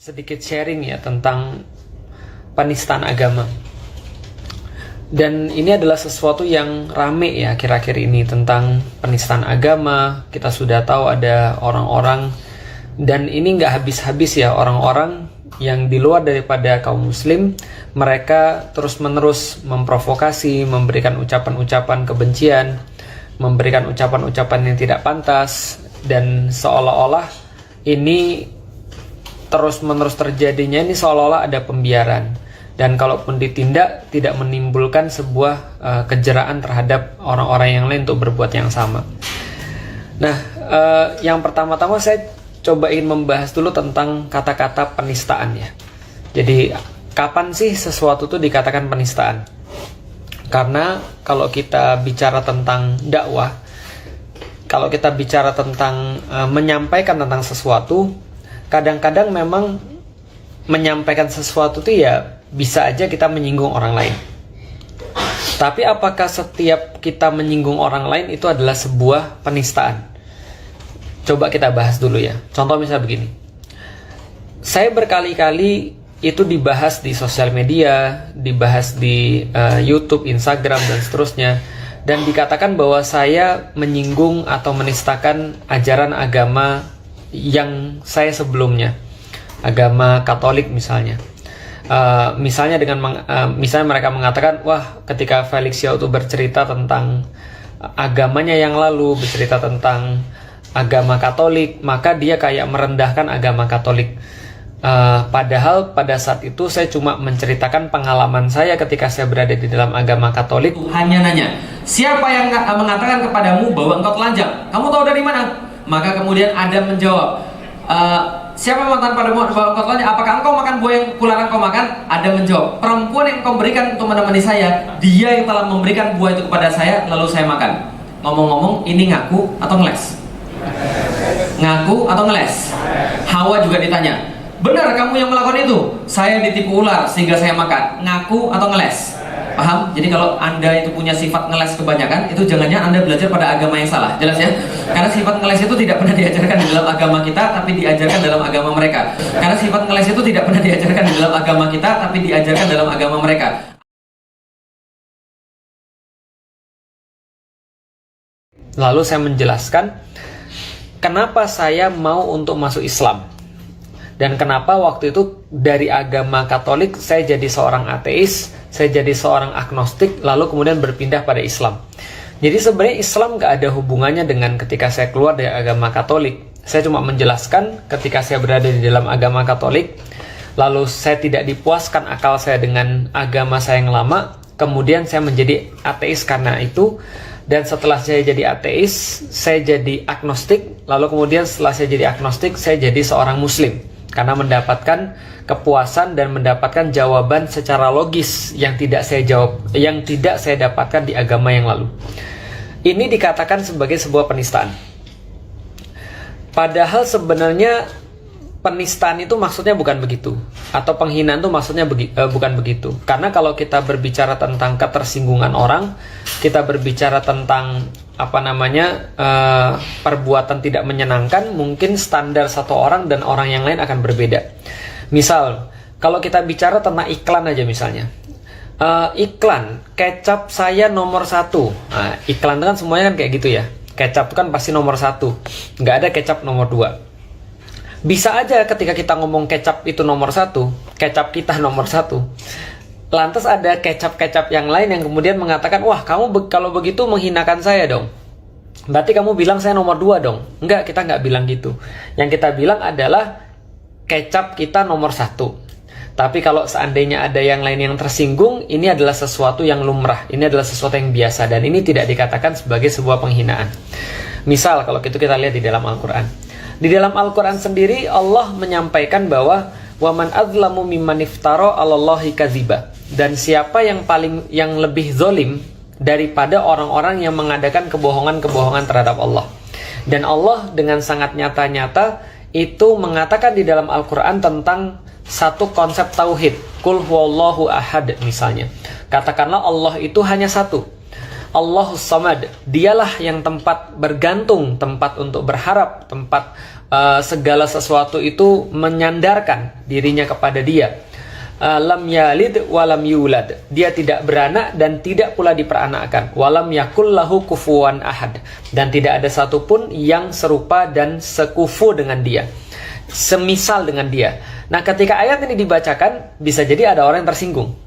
sedikit sharing ya tentang penistaan agama. Dan ini adalah sesuatu yang rame ya akhir-akhir ini tentang penistaan agama. Kita sudah tahu ada orang-orang, dan ini nggak habis-habis ya, orang-orang yang di luar daripada kaum muslim, mereka terus-menerus memprovokasi, memberikan ucapan-ucapan kebencian, memberikan ucapan-ucapan yang tidak pantas, dan seolah-olah ini terus-menerus terjadinya, ini seolah-olah ada pembiaran. Dan kalaupun ditindak, tidak menimbulkan sebuah kejeraan terhadap orang-orang yang lain untuk berbuat yang sama. Nah, yang pertama-tama saya coba ingin membahas dulu tentang kata-kata penistaan ya. Jadi, kapan sih sesuatu itu dikatakan penistaan? Karena kalau kita bicara tentang dakwah, kalau kita bicara tentang menyampaikan tentang sesuatu, kadang-kadang memang menyampaikan sesuatu itu ya bisa aja kita menyinggung orang lain. Tapi apakah setiap kita menyinggung orang lain itu adalah sebuah penistaan? Coba kita bahas dulu ya. Contoh misal begini. Saya berkali-kali itu dibahas di sosial media, dibahas di YouTube, Instagram, dan seterusnya. Dan dikatakan bahwa saya menyinggung atau menistakan ajaran agama yang saya sebelumnya. Agama Katolik misalnya. Misalnya misalnya mereka mengatakan, wah, ketika Felix Yao itu bercerita tentang agamanya yang lalu, bercerita tentang agama Katolik, maka dia kayak merendahkan agama Katolik. Padahal pada saat itu saya cuma menceritakan pengalaman saya ketika saya berada di dalam agama Katolik. Hanya nanya, siapa yang mengatakan kepadamu bahwa engkau telanjang? Kamu tahu dari mana? Maka kemudian Adam menjawab, siapa yang mengatakan padamu bahwa engkau telanjang? Apakah engkau makan buah yang kularang kau makan? Adam menjawab, perempuan yang kau berikan untuk menemani saya, dia yang telah memberikan buah itu kepada saya, lalu saya makan. Ngomong-ngomong, ini ngaku atau ngeles? Ngaku atau ngeles? Hawa juga ditanya, benar kamu yang melakukan itu? Saya ditipu ular sehingga saya makan. Ngaku atau ngeles? Paham? Jadi kalau Anda itu punya sifat ngeles kebanyakan, itu jangan-jangan Anda belajar pada agama yang salah. Jelas ya? Karena sifat ngeles itu tidak pernah diajarkan di dalam agama kita, tapi diajarkan dalam agama mereka. Karena sifat ngeles itu tidak pernah diajarkan di dalam agama kita, tapi diajarkan dalam agama mereka. Lalu saya menjelaskan kenapa saya mau untuk masuk Islam. Dan kenapa waktu itu dari agama Katolik saya jadi seorang ateis, saya jadi seorang agnostik, lalu kemudian berpindah pada Islam. Jadi sebenarnya Islam gak ada hubungannya dengan ketika saya keluar dari agama Katolik. Saya cuma menjelaskan ketika saya berada di dalam agama Katolik, lalu saya tidak dipuaskan akal saya dengan agama saya yang lama, kemudian saya menjadi ateis karena itu. Dan setelah saya jadi ateis, saya jadi agnostik, lalu kemudian setelah saya jadi agnostik, saya jadi seorang muslim. Karena mendapatkan kepuasan dan mendapatkan jawaban secara logis yang tidak saya dapatkan di agama yang lalu. Ini dikatakan sebagai sebuah penistaan. Padahal sebenarnya penistaan itu maksudnya bukan begitu, atau penghinaan itu maksudnya bukan begitu. Karena kalau kita berbicara tentang ketersinggungan orang, kita berbicara tentang perbuatan tidak menyenangkan, mungkin standar satu orang dan orang yang lain akan berbeda. Misal, kalau kita bicara tentang iklan aja misalnya, iklan kecap saya nomor 1. Nah, iklan itu kan semuanya kan kayak gitu ya. Kecap itu kan pasti nomor 1, nggak ada kecap nomor 2. Bisa aja ketika kita ngomong kecap itu nomor 1, kecap kita nomor 1, lantas ada kecap-kecap yang lain yang kemudian mengatakan, wah, kamu kalau begitu menghinakan saya dong. Berarti kamu bilang saya nomor 2 dong. Enggak, kita nggak bilang gitu. Yang kita bilang adalah kecap kita nomor 1. Tapi kalau seandainya ada yang lain yang tersinggung, ini adalah sesuatu yang lumrah. Ini adalah sesuatu yang biasa. Dan ini tidak dikatakan sebagai sebuah penghinaan. Misal, kalau itu kita lihat di dalam Al-Quran. Di dalam Al-Quran sendiri, Allah menyampaikan bahwa وَمَنْ أَظْلَمُ مِمَّنِ افْتَرَى عَلَى اللَّهِ كَذِبًا. Dan siapa yang lebih zolim daripada orang-orang yang mengadakan kebohongan-kebohongan terhadap Allah. Dan Allah dengan sangat nyata-nyata itu mengatakan di dalam Al-Quran tentang satu konsep tauhid. Qul huwallahu ahad misalnya. Katakanlah Allah itu hanya satu. Allahus Samad, dialah yang tempat bergantung, tempat untuk berharap, tempat segala sesuatu itu menyandarkan dirinya kepada dia. Lam yalid walam yulad, dia tidak beranak dan tidak pula diperanakkan. Walam yakul lahu kufuwan ahad, dan tidak ada satupun yang serupa dan sekufu dengan dia, semisal dengan dia. Nah, ketika ayat ini dibacakan, bisa jadi ada orang yang tersinggung,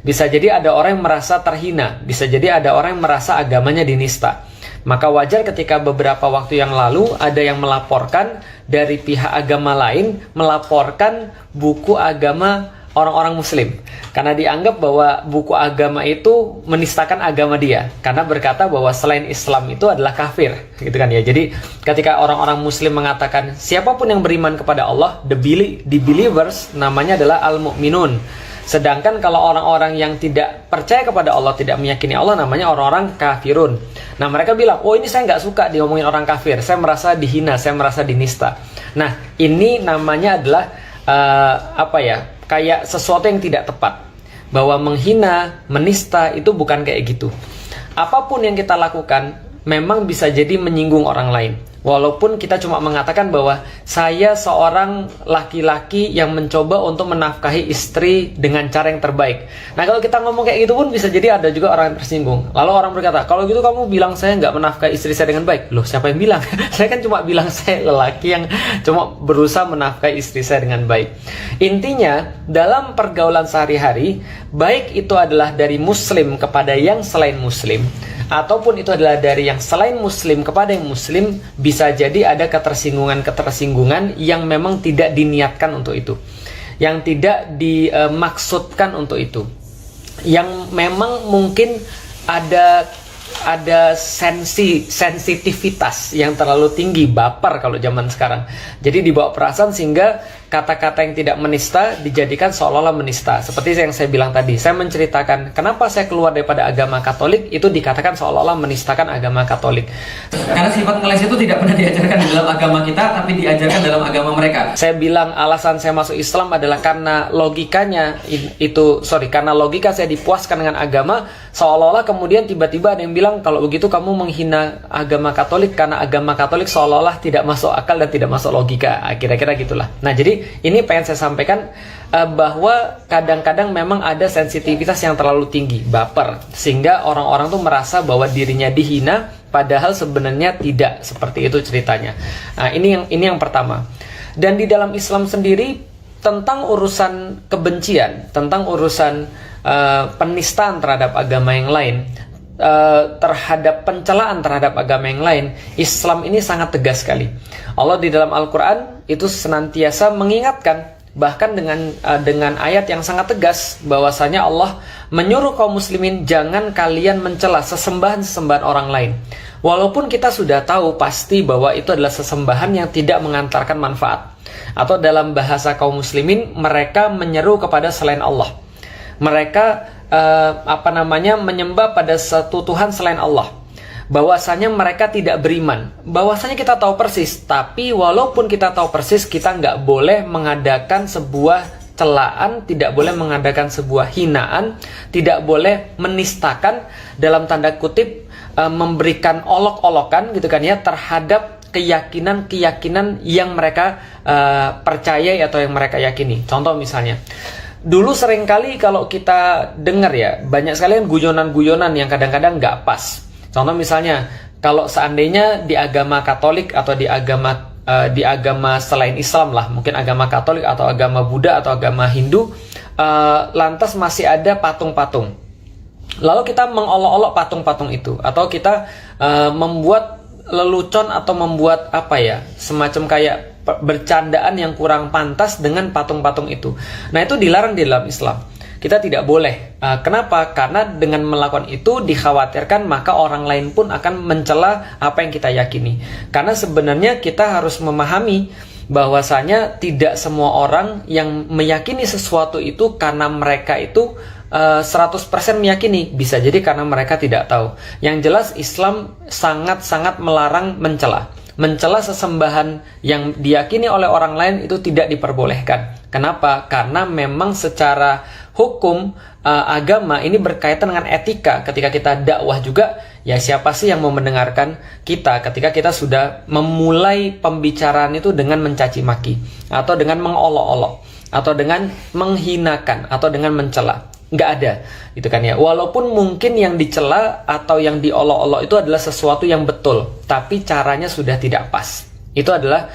bisa jadi ada orang yang merasa terhina, bisa jadi ada orang yang merasa agamanya dinista. Maka wajar ketika beberapa waktu yang lalu ada yang melaporkan dari pihak agama lain, melaporkan buku agama orang-orang muslim, karena dianggap bahwa buku agama itu menistakan agama dia, karena berkata bahwa selain Islam itu adalah kafir, gitu kan ya. Jadi ketika orang-orang muslim mengatakan siapapun yang beriman kepada Allah, the believers, namanya adalah al-mu'minun. Sedangkan kalau orang-orang yang tidak percaya kepada Allah, tidak meyakini Allah, namanya orang-orang kafirun. Nah, mereka bilang, oh ini saya nggak suka diomongin orang kafir, saya merasa dihina, saya merasa dinista. Nah, ini namanya adalah kayak sesuatu yang tidak tepat. Bahwa menghina, menista itu bukan kayak gitu. Apapun yang kita lakukan memang bisa jadi menyinggung orang lain. Walaupun kita cuma mengatakan bahwa saya seorang laki-laki yang mencoba untuk menafkahi istri dengan cara yang terbaik. Nah, kalau kita ngomong kayak gitu pun bisa jadi ada juga orang yang tersinggung. Lalu orang berkata, kalau gitu kamu bilang saya nggak menafkahi istri saya dengan baik. Loh, siapa yang bilang? Saya kan cuma bilang saya lelaki yang cuma berusaha menafkahi istri saya dengan baik. Intinya, dalam pergaulan sehari-hari, baik itu adalah dari muslim kepada yang selain muslim, ataupun itu adalah dari yang selain muslim kepada yang muslim, bisa jadi ada ketersinggungan-ketersinggungan yang memang tidak diniatkan untuk itu, yang tidak dimaksudkan untuk itu, yang memang mungkin ada sensitivitas yang terlalu tinggi, baper kalau zaman sekarang. Jadi dibawa perasaan sehingga kata-kata yang tidak menista dijadikan seolah-olah menista. Seperti yang saya bilang tadi, saya menceritakan kenapa saya keluar daripada agama Katolik, itu dikatakan seolah-olah menistakan agama Katolik. Karena sifat ngeles itu tidak pernah diajarkan di dalam agama kita, tapi diajarkan dalam agama mereka. Saya bilang alasan saya masuk Islam adalah karena karena logika saya dipuaskan dengan agama, seolah-olah kemudian tiba-tiba ada yang bilang kalau begitu kamu menghina agama Katolik karena agama Katolik seolah-olah tidak masuk akal dan tidak masuk logika. Kira-kira gitulah. Nah, jadi ini pengen saya sampaikan bahwa kadang-kadang memang ada sensitivitas yang terlalu tinggi, baper, sehingga orang-orang tuh merasa bahwa dirinya dihina, padahal sebenarnya tidak seperti itu ceritanya. Nah, ini yang pertama. Dan di dalam Islam sendiri tentang urusan kebencian, tentang urusan penistaan terhadap agama yang lain, terhadap pencelaan terhadap agama yang lain, Islam ini sangat tegas sekali. Allah di dalam Al-Quran itu senantiasa mengingatkan, bahkan dengan ayat yang sangat tegas, bahwasanya Allah menyuruh kaum muslimin jangan kalian mencela sesembahan-sesembahan orang lain. Walaupun kita sudah tahu pasti bahwa itu adalah sesembahan yang tidak mengantarkan manfaat, atau dalam bahasa kaum muslimin, mereka menyeru kepada selain Allah. Mereka menyembah pada satu Tuhan selain Allah. Bahwasanya mereka tidak beriman. Bahwasanya kita tahu persis, tapi walaupun kita tahu persis, kita nggak boleh mengadakan sebuah celaan, tidak boleh mengadakan sebuah hinaan, tidak boleh menistakan, dalam tanda kutip memberikan olok-olokan gitu kan ya, terhadap keyakinan-keyakinan yang mereka percayai atau yang mereka yakini. Contoh misalnya, dulu seringkali kalau kita dengar ya, banyak sekali guyonan-guyonan yang kadang-kadang nggak pas. Contoh misalnya, kalau seandainya di agama Katolik atau di agama selain Islam lah, mungkin agama Katolik atau agama Buddha atau agama Hindu, lantas masih ada patung-patung. Lalu kita mengolok-olok patung-patung itu, atau kita membuat lelucon atau membuat semacam kayak bercandaan yang kurang pantas dengan patung-patung itu. Nah, itu dilarang di dalam Islam. Kita tidak boleh. Kenapa? Karena dengan melakukan itu dikhawatirkan maka orang lain pun akan mencela apa yang kita yakini. Karena sebenarnya kita harus memahami bahwasanya tidak semua orang yang meyakini sesuatu itu karena mereka itu 100% meyakini. Bisa jadi karena mereka tidak tahu. Yang jelas Islam sangat-sangat melarang mencela. mencela sesembahan yang diyakini oleh orang lain itu tidak diperbolehkan. Kenapa? Karena memang secara hukum agama ini berkaitan dengan etika. Ketika kita dakwah juga, ya siapa sih yang mau mendengarkan kita ketika kita sudah memulai pembicaraan itu dengan mencaci maki, atau dengan mengolok-olok, atau dengan menghinakan, atau dengan mencela. Nggak ada, gitu kan ya. Walaupun mungkin yang dicela atau yang diolok-olok itu adalah sesuatu yang betul, tapi caranya sudah tidak pas. Itu adalah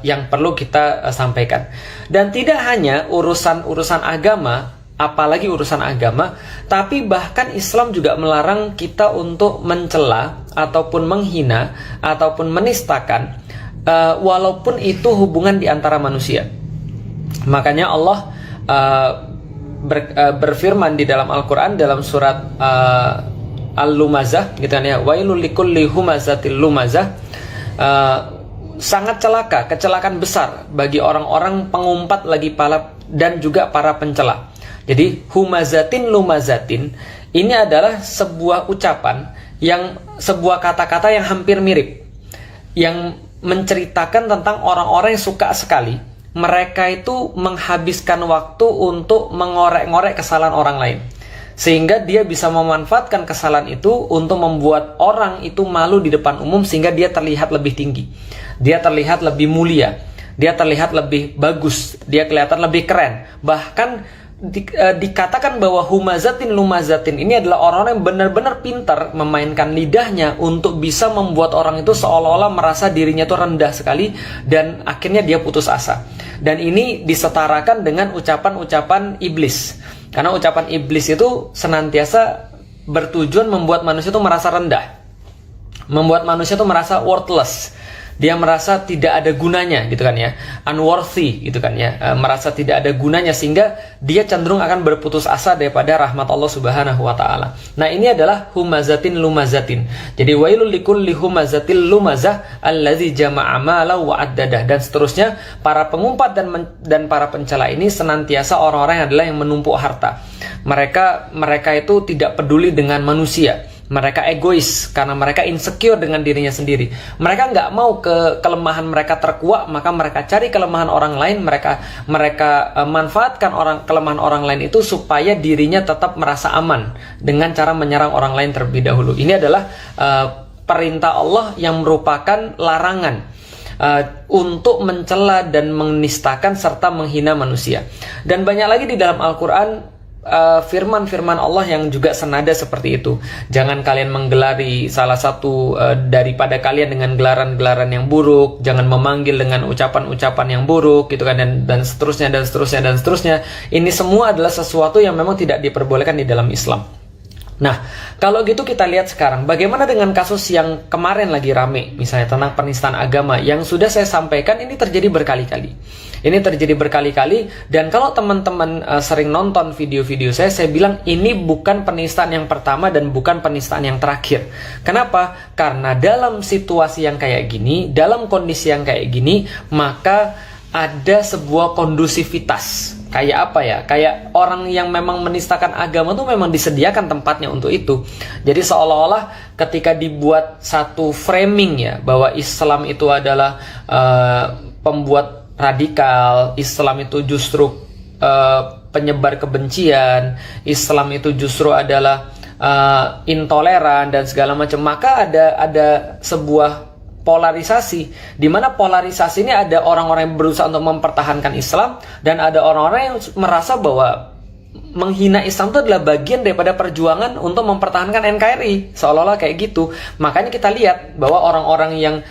yang perlu kita sampaikan. Dan tidak hanya urusan agama, apalagi urusan agama, tapi bahkan Islam juga melarang kita untuk mencela ataupun menghina ataupun menistakan, walaupun itu hubungan di antara manusia. Makanya Allah berfirman di dalam Al-Quran dalam surat Al-Lumazah, gitu kan ya, wailul likulli humazatil lumazah. Sangat celaka, kecelakaan besar bagi orang-orang pengumpat lagi palap dan juga para pencela. Jadi humazatin lumazatin ini adalah sebuah ucapan yang, sebuah kata-kata yang hampir mirip, yang menceritakan tentang orang-orang yang suka sekali mereka itu menghabiskan waktu untuk mengorek-ngorek kesalahan orang lain, sehingga dia bisa memanfaatkan kesalahan itu untuk membuat orang itu malu di depan umum, sehingga dia terlihat lebih tinggi, dia terlihat lebih mulia, dia terlihat lebih bagus, dia kelihatan lebih keren. Bahkan dikatakan bahwa humazatin lumazatin ini adalah orang-orang yang benar-benar pintar memainkan lidahnya untuk bisa membuat orang itu seolah-olah merasa dirinya itu rendah sekali, dan akhirnya dia putus asa. Dan ini disetarakan dengan ucapan-ucapan iblis, karena ucapan iblis itu senantiasa bertujuan membuat manusia itu merasa rendah, membuat manusia itu merasa worthless. Dia merasa tidak ada gunanya, gitu kan ya, unworthy, gitu kan ya, merasa tidak ada gunanya, sehingga dia cenderung akan berputus asa daripada rahmat Allah Subhanahu wa taala. Nah, ini adalah humazatin lumazatin. Jadi wailul likulli humazatil lumazah allazi jama'a mala wa addadah, dan seterusnya. Para pengumpat dan para pencela ini senantiasa orang-orang adalah yang menumpuk harta. Mereka itu tidak peduli dengan manusia. Mereka egois karena mereka insecure dengan dirinya sendiri. Mereka nggak mau kelemahan mereka terkuak, maka mereka cari kelemahan orang lain. Mereka manfaatkan kelemahan orang lain itu supaya dirinya tetap merasa aman dengan cara menyerang orang lain terlebih dahulu. Ini adalah perintah Allah yang merupakan larangan untuk mencela dan menistakan serta menghina manusia. Dan banyak lagi di dalam Al-Quran firman-firman Allah yang juga senada seperti itu. Jangan kalian menggelari salah satu daripada kalian dengan gelaran-gelaran yang buruk. Jangan memanggil dengan ucapan-ucapan yang buruk, gitu kan, dan seterusnya dan seterusnya dan seterusnya. Ini semua adalah sesuatu yang memang tidak diperbolehkan di dalam Islam. Nah, kalau gitu kita lihat sekarang bagaimana dengan kasus yang kemarin lagi rame, misalnya tentang penistaan agama, yang sudah saya sampaikan ini terjadi berkali-kali. Ini terjadi berkali-kali, dan kalau teman-teman sering nonton video-video saya bilang ini bukan penistaan yang pertama dan bukan penistaan yang terakhir. Kenapa? Karena dalam situasi yang kayak gini, dalam kondisi yang kayak gini, maka ada sebuah kondusivitas. Kayak apa ya? Kayak orang yang memang menistakan agama tuh memang disediakan tempatnya untuk itu. Jadi seolah-olah ketika dibuat satu framing ya, bahwa Islam itu adalah pembuat radikal, Islam itu justru penyebar kebencian, Islam itu justru adalah intoleran dan segala macam, maka ada sebuah polarisasi, di mana polarisasi ini ada orang-orang yang berusaha untuk mempertahankan Islam, dan ada orang-orang yang merasa bahwa menghina Islam itu adalah bagian daripada perjuangan untuk mempertahankan NKRI, seolah-olah kayak gitu. Makanya kita lihat bahwa orang-orang yang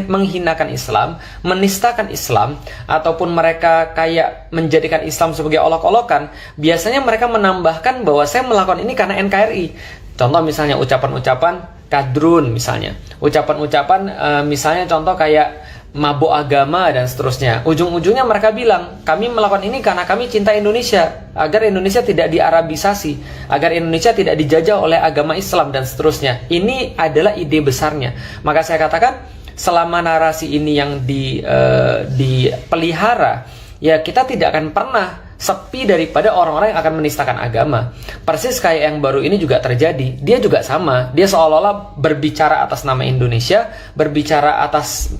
menghinakan Islam, menistakan Islam, ataupun mereka kayak menjadikan Islam sebagai olok-olokan, biasanya mereka menambahkan bahwa saya melakukan ini karena NKRI. Contoh misalnya ucapan-ucapan kadrun, misalnya ucapan-ucapan misalnya contoh kayak mabuk agama dan seterusnya. Ujung-ujungnya mereka bilang kami melakukan ini karena kami cinta Indonesia, agar Indonesia tidak diarabisasi, agar Indonesia tidak dijajah oleh agama Islam dan seterusnya. Ini adalah ide besarnya. Maka saya katakan selama narasi ini yang dipelihara, ya kita tidak akan pernah sepi daripada orang-orang yang akan menistakan agama. Persis kayak yang baru ini juga terjadi. Dia juga sama. Dia seolah-olah berbicara atas nama Indonesia, berbicara atas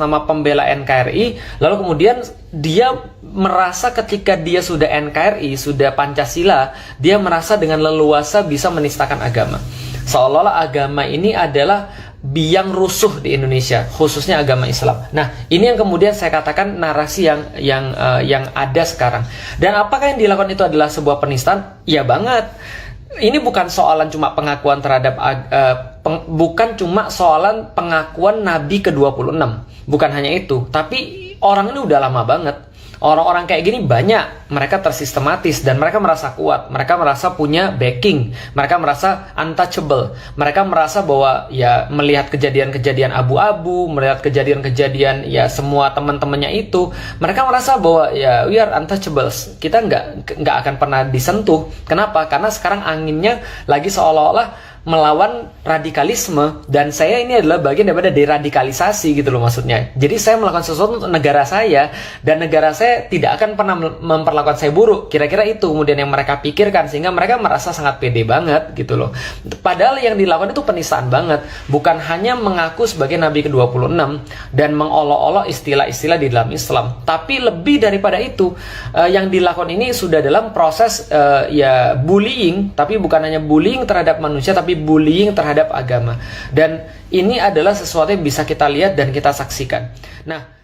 nama pembela NKRI, lalu kemudian dia merasa ketika dia sudah NKRI, sudah Pancasila, dia merasa dengan leluasa bisa menistakan agama. Seolah-olah agama ini adalah biang rusuh di Indonesia, khususnya agama Islam. Nah, ini yang kemudian saya katakan narasi yang ada sekarang. Dan apakah yang dilakukan itu adalah sebuah penistaan? Ya banget. Ini bukan soalan cuma pengakuan terhadap bukan cuma soalan pengakuan Nabi ke-26. Bukan hanya itu, tapi orang ini udah lama banget. Orang-orang kayak gini banyak, mereka tersistematis dan mereka merasa kuat, mereka merasa punya backing, mereka merasa untouchable, mereka merasa bahwa ya melihat kejadian-kejadian abu-abu, melihat kejadian-kejadian ya semua teman-temannya itu, mereka merasa bahwa ya we are untouchables, kita nggak akan pernah disentuh. Kenapa? Karena sekarang anginnya lagi seolah-olah melawan radikalisme, dan saya ini adalah bagian daripada deradikalisasi gitu loh maksudnya. Jadi saya melakukan sesuatu untuk negara saya, dan negara saya tidak akan pernah memperlakukan saya buruk. Kira-kira itu kemudian yang mereka pikirkan, sehingga mereka merasa sangat pede banget gitu loh. Padahal yang dilakukan itu penistaan banget. Bukan hanya mengaku sebagai Nabi ke-26 dan mengolok-olok istilah-istilah di dalam Islam, tapi lebih daripada itu, yang dilakukan ini sudah dalam proses ya bullying, tapi bukan hanya bullying terhadap manusia, tapi bullying terhadap agama. Dan ini adalah sesuatu yang bisa kita lihat dan kita saksikan. Nah,